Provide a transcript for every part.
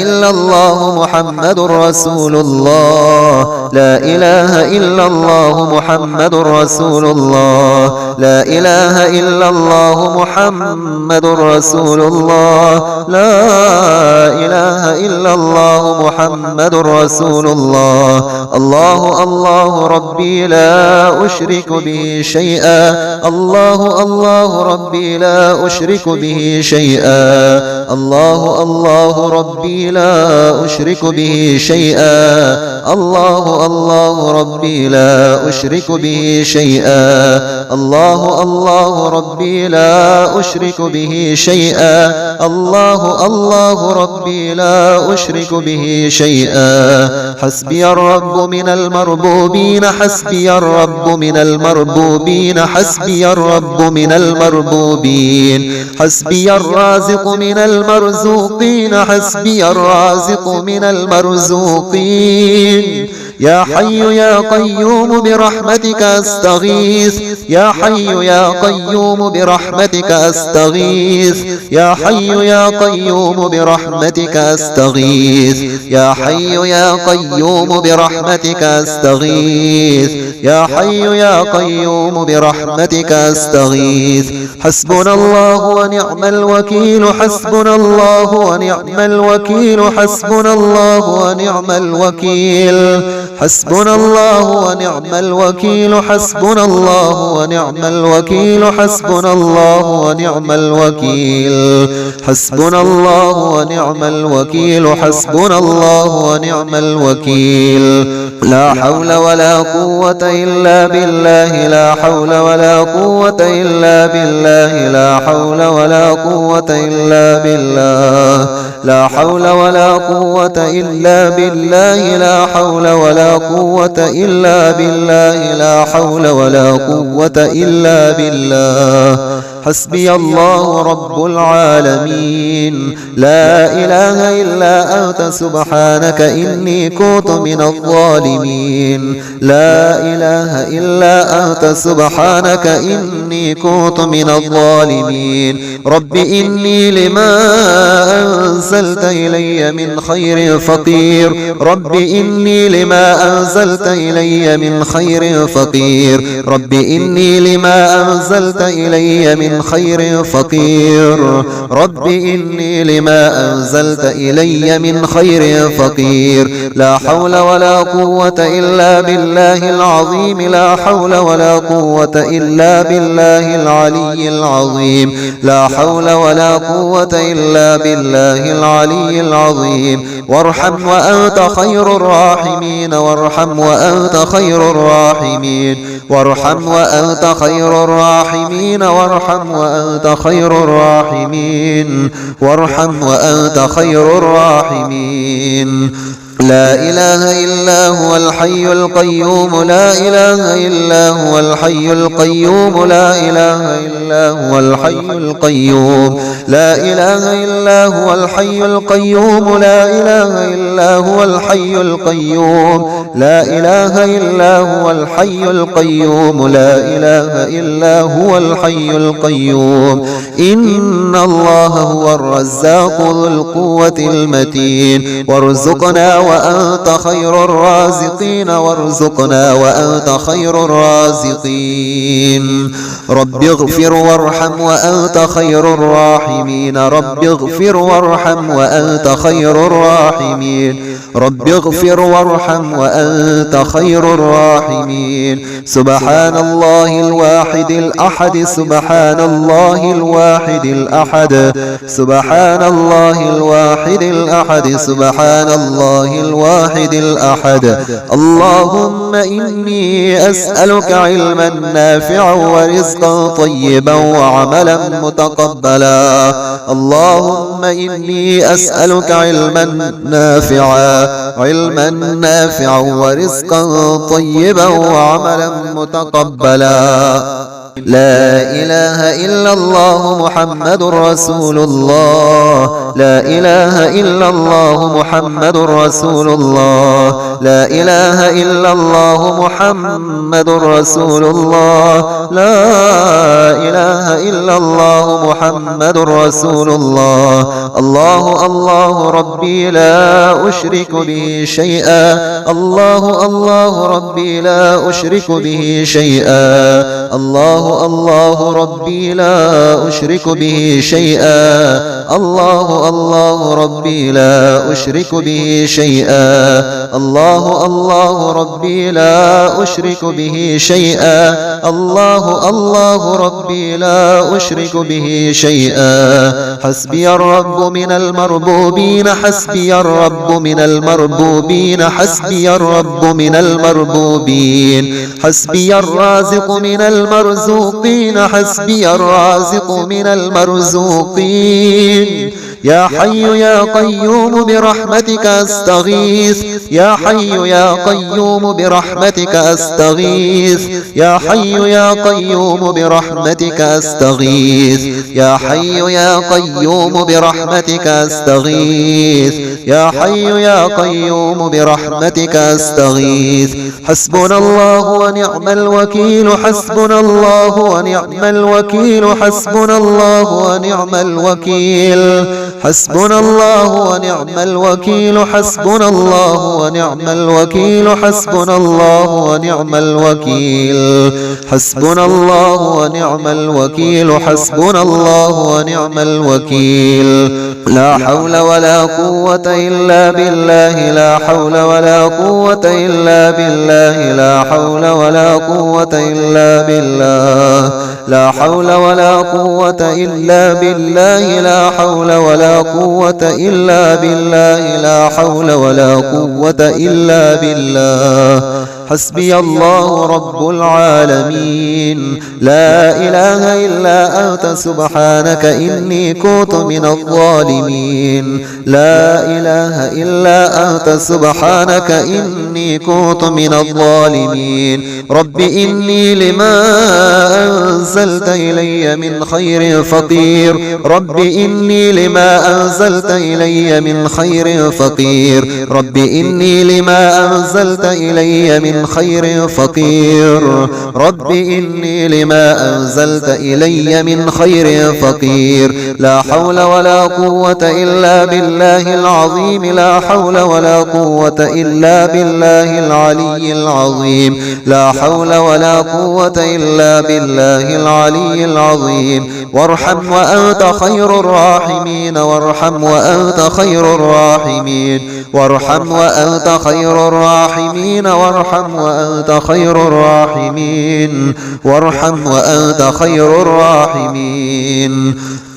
إلا الله محمد رسول الله، لا إله إلا الله محمد رسول الله، لا إله إلا الله محمد رسول الله، لا إله إلا الله محمد رسول الله. الله الله ربي لا أشرك به شيئا، الله الله ربي لا أشرك به شيئا، الله الله ربي لا أشرك به شيئا، الله الله ربي لا أشرك به شيئا، الله الله ربي لا أشرك به شيئا، الله الله ربي لا أشرك به شيئا. حسبي الرب من المربوبين، حسبي الرب من المربوبين، حسبي الرب من المربوبين، حسبي الرازق من المرزوقين، حسبي الرازق من المرزوقين. يا حي يا قيوم برحمتك أستغيث، يا حي يا قيوم برحمتك أستغيث، يا حي يا قيوم برحمتك أستغيث، يا حي يا قيوم برحمتك أستغيث، يا حي يا قيوم برحمتك أستغيث. حسبنا الله ونعم الوكيل، حسبنا الله ونعم الوكيل، حسبنا الله ونعم الوكيل، حسبنا الله ونعم الوكيل، حسبنا الله ونعم الوكيل، حسبنا الله ونعم الوكيل، حسبنا الله ونعم الوكيل، حسبنا الله ونعم الوكيل. لا حول ولا قوة إلا بالله، لا حول ولا قوة إلا بالله، لا حول ولا قوة إلا بالله، لا حول ولا قوة إلا بالله، لا حول ولا قوة إلا بالله، لا حول ولا قوة إلا بالله. حسبي الله رب العالمين، لا إله إلا أنت سبحانك إني كنت من الظالمين، لا إله إلا أنت سبحانك إني كنت من الظالمين. رب إني لما أنزلت إلي من خير فقير، رب إني لما أنزلت إلي من خير فقير، رب إني لما أنزلت إلي من خير فقير، رب إني لما أنزلت إلي من خير فقير. لا حول ولا قوة إلا بالله العظيم، لا حول ولا قوة إلا بالله العلي العظيم، لا حول ولا قوة إلا بالله العلي العظيم. وارحم وأنت خير الراحمين، وارحم وأنت خير الراحمين، وارحم وأنت خير الراحمين، وارحم وأنت خير الراحمين، وارحم وأنت خير الراحمين. لا إله إلا هو الحي القيوم، لا إله إلا هو الحي القيوم، لا إله إلا هو الحي القيوم، لا إله إلا هو الحي القيوم، لا إله إلا هو الحي القيوم، لا إله إلا هو الحي القيوم، لا إله إلا هو الحي القيوم. إن الله هو الرزاق ذو القوة المتين. وارزقنا وأنت خير الرازقين، وارزقنا وأنت خير الرازقين. رب اغفر وارحم وأنت خير الراحمين، رب اغفر وارحم وأنت خير الراحمين، رب اغفر وارحم وأنت خير الراحمين. سبحان الله الواحد الأحد، سبحان الله الواحد الأحد، سبحان الله الواحد الأحد، سبحان الله الواحد الأحد. اللهم إني أسألك علما نافعا ورزقا طيبا وعملا متقبلا. اللهم إني أسألك علما نافعا، علما نافعا ورزقا طيبا وعملا متقبلا. لا إله إلا الله محمد رسول الله. لا إله إلا الله محمد رسول الله. لا إله إلا الله محمد رسول الله. لا إله إلا الله محمد رسول الله. الله الله ربي لا أشرك به شيئا. الله الله ربي لا أشرك به شيئا. الله الله ربي لا أشرك به شيئا. الله الله ربي لا أشرك به شيئا. الله الله ربي لا أشرك به شيئا. الله الله ربي لا أشرك به شيئا. حسبي الرب من المربوبين. حسبي الرب من المربوبين. حسبي الرب من المربوبين. حسبي الرازق من المرزوقين. حسبي الرازق من المرزوقين. يا حي يا قيوم برحمتك أستغيث. يا حي يا قيوم برحمتك أستغيث. يا حي يا قيوم برحمتك أستغيث. يا حي يا قيوم برحمتك أستغيث. يا حي يا قيوم برحمتك أستغيث. حسبنا الله ونعم الوكيل. حسبنا الله ونعم الوكيل. حسبنا الله ونعم الوكيل. حسبنا الله ونعم الوكيل. حسبنا الله ونعم الوكيل. حسبنا الله ونعم الوكيل. حسبنا الله ونعم الوكيل. حسبنا الله ونعم الوكيل. لا حول ولا قوة إلا بالله. لا حول ولا قوة إلا بالله. لا حول ولا قوة إلا بالله. لا حول ولا قوة إلا بالله. لا حول ولا قوة إلا بالله. لا حول ولا قوة إلا بالله. حسبي الله رب العالمين. لا إله إلا أنت سبحانك إني كنت من الظالمين. لا إله إلا أنت سبحانك إني كنت من الظالمين. رب إني لما أنزلت إلي من خير فقير. رب إني لما أنزلت إلي من خير فقير. رب إني لما أنزلت إلي من خير فقير. رب إني لما أنزلت إلي من خير فقير. لا حول ولا قوة إلا بالله العظيم. لا حول ولا قوة إلا بالله العلي العظيم. لا حول ولا قوة إلا بالله العلي العظيم. وارحم وأنت خير الراحمين. وارحم وأنت خير الراحمين. وارحم وأنت خير الراحمين. وارحم وأنت خير الراحمين. وارحم وأنت خير الراحمين.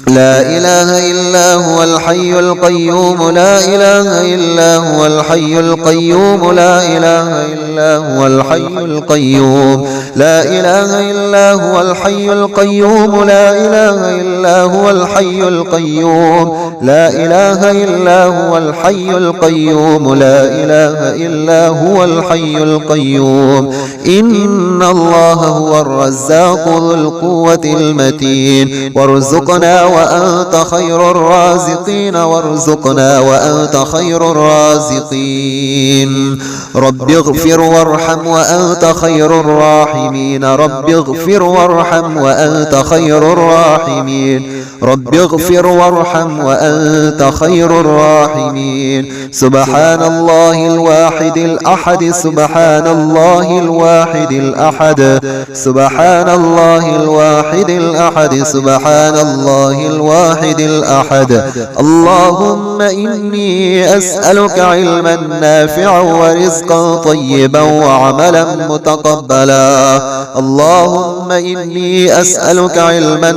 لا إله إلا هو الحي القيوم. لا إله إلا هو الحي القيوم. لا إله إلا هو الحي القيوم. لا إله إلا هو الحي القيوم. لا إله إلا هو الحي القيوم. لا إله إلا هو الحي القيوم. لا إله إلا هو الحي القيوم. إن الله هو الرزاق ذو القوة المتين. وارزقنا وأنت خير الرازقين. وارزقنا وأنت خير الرازقين. رب اغفر وارحم وأنت خير الراحمين. رب اغفر وارحم وأنت خير الراحمين. رب اغفر وارحم وأنت خير الراحمين. سبحان الله الواحد الأحد. سبحان الله الواحد الأحد. سبحان الله الواحد الأحد. سبحان الله الواحد الأحد. اللهم إني أسألك علما نافعا ورزقا طيبا وعملا متقبلا. اللهم إني أسألك علما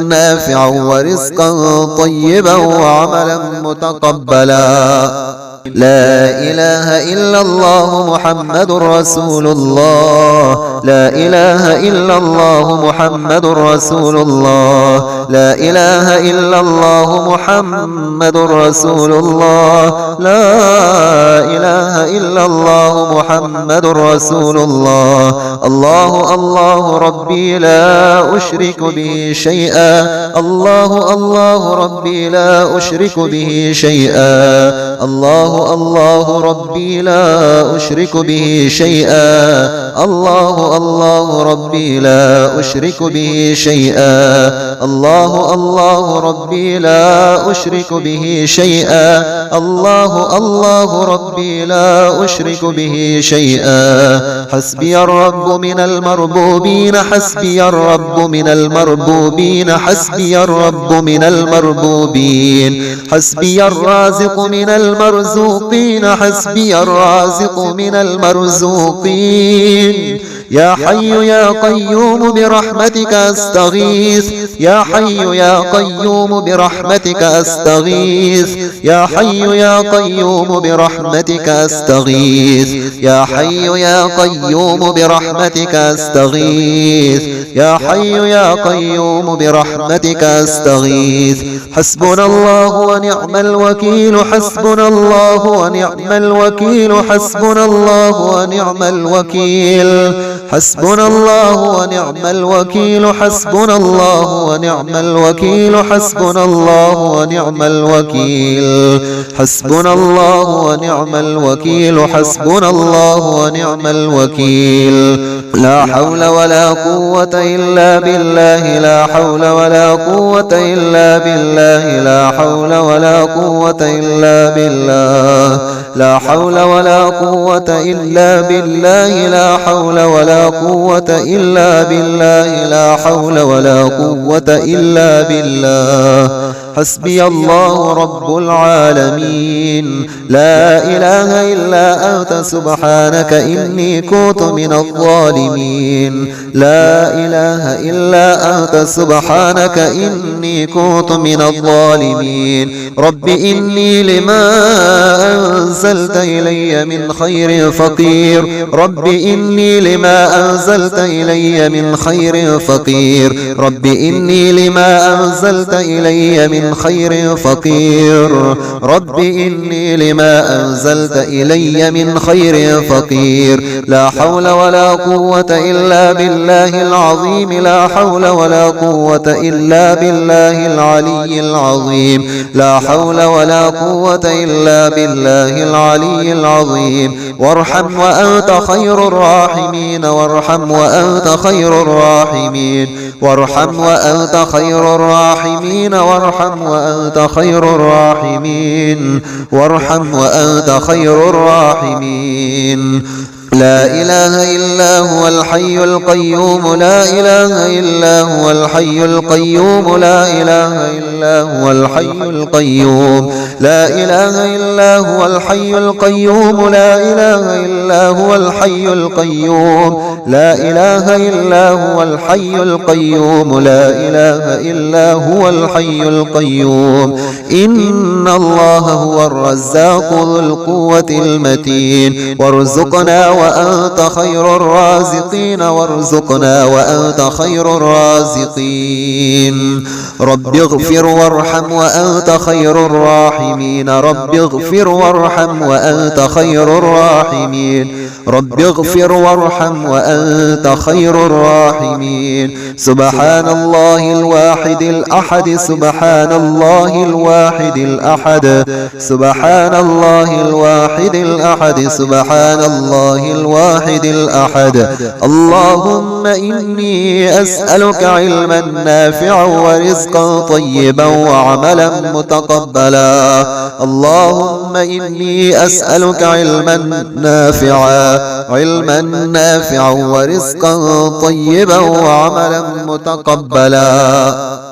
نافعا ورزقا طيبا وعملا متقبلا. لا إله إلا الله محمد رسول الله. لا إله إلا الله محمد رسول الله. لا إله إلا الله محمد رسول الله. لا إله إلا الله محمد رسول الله. الله الله ربي لا أشرك به شيئا. الله الله ربي لا أشرك به شيئا. الله الله ربي لا أشرك به شيئا. الله الله ربي لا أشرك به شيئا. الله الله ربي لا أشرك به شيئا. الله الله ربي لا أشرك به شيئا. حسبي الرب من المربوبين. حسبي الرب من المربوبين. حسبي الرب من المربوبين. حسبي الرازق من المرزوقين. حسبي الرازق من المرزوقين. يا حي يا قيوم برحمتك أستغيث. يا حي يا قيوم برحمتك أستغيث. يا حي يا قيوم برحمتك أستغيث. يا حي يا قيوم برحمتك أستغيث. يا حي يا قيوم برحمتك أستغيث. حسبنا الله ونعم الوكيل. حسبنا الله ونعم الوكيل. حسبنا الله ونعم الوكيل. حسبنا الله ونعم الوكيل. حسبنا الله ونعم الوكيل. حسبنا الله ونعم الوكيل. حسبنا الله ونعم الوكيل. حسبنا الله ونعم الوكيل. لا حول ولا قوة إلا بالله. لا حول ولا قوة إلا بالله. لا حول ولا قوة إلا بالله. لا حول ولا قوة إلا بالله. لا حول ولا قوة إلا بالله. لا حول ولا قوة إلا بالله. حسبي الله رب العالمين. لا إله إلا أنت سبحانك إني كنت من الظالمين. لا إله إلا أنت سبحانك إني كنت من الظالمين. رب إني لما أنزلت إلي من خير فقير. رب إني لما أنزلت إلي من خير فقير. رب إني لما أنزلت إلي من خير فقير. رب إني لما أنزلت إلي من خير فقير. لا حول ولا قوة إلا بالله العظيم. لا حول ولا قوة إلا بالله العلي العظيم. لا حول ولا قوة إلا بالله العلي العظيم. وارحم وأنت خير الراحمين. وارحم وأنت خير الراحمين. وارحم وأنت خير الراحمين. وارحم وأنت خير الراحمين. وارحم وأنت خير الراحمين. لا إله إلا هو الحي القيوم. لا إله إلا هو الحي القيوم. لا إله إلا هو الحي القيوم. لا إله إلا هو الحي القيوم. لا إله إلا هو الحي القيوم. لا إله إلا هو الحي القيوم. لا إله إلا هو الحي القيوم. إن الله هو الرزاق ذو القوة المتين. وارزقنا وأنت خير الرازقين. وارزقنا وأنت خير الرازقين. رب اغفر وارحم وأنت خير الراحمين. رب اغفر وارحم وأنت خير الراحمين. رب اغفر وارحم وأنت خير الراحمين. سبحان الله الواحد الأحد. سبحان الله الواحد الأحد. سبحان الله الواحد الأحد. سبحان الله الواحد الأحد. اللهم إني أسألك علما نافعا ورزقا طيبا وعملا متقبلا. اللهم إني أسألك علما نافعا ورزقا طيبا وعملا متقبلا.